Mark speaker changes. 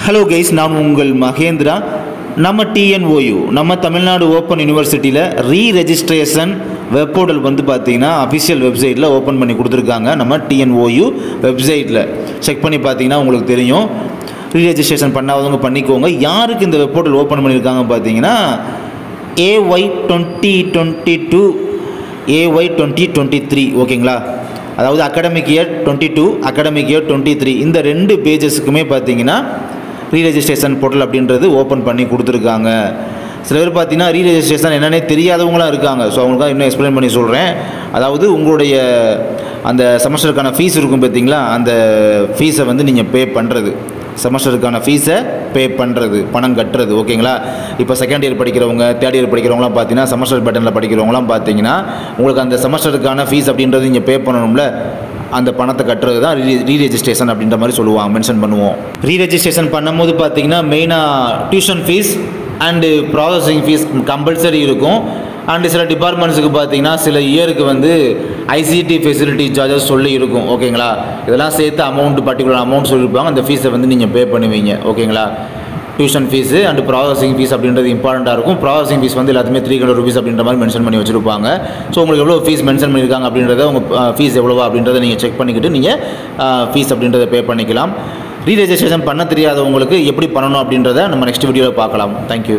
Speaker 1: Hello guys, நான் உங்கள் மகேந்திரா. நம்ம டிஎன்ஓயு நம்ம தமிழ்நாடு ஓப்பன் யூனிவர்சிட்டியில் ரீரெஜிஸ்ட்ரேஷன் வெப் போர்ட்டல் வந்து பார்த்தீங்கன்னா அஃபிஷியல் வெப்சைட்டில் ஓப்பன் பண்ணி கொடுத்துருக்காங்க. நம்ம டிஎன்ஓயு வெப்சைட்டில் செக் பண்ணி பார்த்தீங்கன்னா உங்களுக்கு தெரியும். ரீரெஜிஸ்ட்ரேஷன் பண்ணாதவங்க பண்ணிக்கோங்க. யாருக்கு இந்த வெப் போர்ட்டல் ஓப்பன் பண்ணியிருக்காங்க பார்த்தீங்கன்னா AY 2022 AY 2023 ஓகேங்களா. அதாவது அகாடமிக் இயர் 22 அகாடமிக் இயர் 23 இந்த ரெண்டு பேஜஸுக்குமே பார்த்தீங்கன்னா ரீரெஜிஸ்ட்ரேஷன் போர்ட்டல் அப்படின்றது ஓப்பன் பண்ணி கொடுத்துருக்காங்க. சில பேர் பார்த்தீங்கன்னா ரீரெஜிஸ்ட்ரேஷன் என்னென்னே தெரியாதவங்களாம் இருக்காங்க. ஸோ அவங்களுக்காக இன்னும் எக்ஸ்பிளைன் பண்ணி சொல்கிறேன். அதாவது உங்களுடைய அந்த செமஸ்டருக்கான ஃபீஸ் இருக்கும் பார்த்தீங்களா, அந்த ஃபீஸை வந்து நீங்கள் பே பண்ணுறது, செமஸ்டருக்கான ஃபீஸை பே பண்ணுறது, பணம் கட்டுறது ஓகேங்களா. இப்போ செகண்ட் இயர் படிக்கிறவங்க, தேர்ட் இயர் படிக்கிறவங்களாம் பார்த்தீங்கன்னா செமஸ்டர் பேட்டர்னில் படிக்கிறவங்களாம் பார்த்தீங்கன்னா உங்களுக்கு அந்த செமஸ்டருக்கான ஃபீஸ் அப்படின்றது நீங்கள் பே பண்ணணும்ல, அந்த பணத்தை கட்டுறது தான் ரீரெஜிஸ்ட்ரேஷன் அப்படின்ற மாதிரி சொல்லுவாங்க, மென்ஷன் பண்ணுவோம். ரீரெஜிஸ்ட்ரேஷன் பண்ணும்போது பார்த்தீங்கன்னா மெயினாக tuition fees and processing fees compulsory இருக்கும். அண்டு சில டிபார்ட்மெண்ட்ஸுக்கு பார்த்தீங்கன்னா சில இயருக்கு வந்து ஐசிடி ஃபெசிலிட்டி சார்ஜஸ் சொல்லி இருக்கும் ஓகேங்களா. இதெல்லாம் சேர்த்து பர்டிகுலர் அமௌண்ட் சொல்லியிருப்பாங்க. அந்த ஃபீஸை வந்து நீங்கள் பே பண்ணுவீங்க ஓகேங்களா. Tuition fees and processing fees அப்படின்றது இம்பார்ட்டண்ட்டாக இருக்கும். ப்ராசஸிங் ஃபீஸ் வந்து எல்லாத்துமே 300 rupees அப்படின்ற மாதிரி மென்ஷன் பண்ணி வச்சுருப்பாங்க. ஸோ உங்களுக்கு எவ்வளோ ஃபீஸ் மென்ஷன் பண்ணியிருக்காங்க அப்படின்றத உங்கள் ஃபீஸ் எவ்வளோவா அப்படின்றத நீங்கள் செக் பண்ணிக்கிட்டு நீங்கள் ஃபீஸ் அப்படின்றத பே பண்ணிக்கலாம். ரீரெஜிஸ்ட்ரேஷன் பண்ண தெரியாதவங்களுக்கு எப்படி பண்ணணும் அப்படின்றத நம்ம நெக்ஸ்ட் வீடியோவில் பார்க்கலாம். தேங்க்யூ.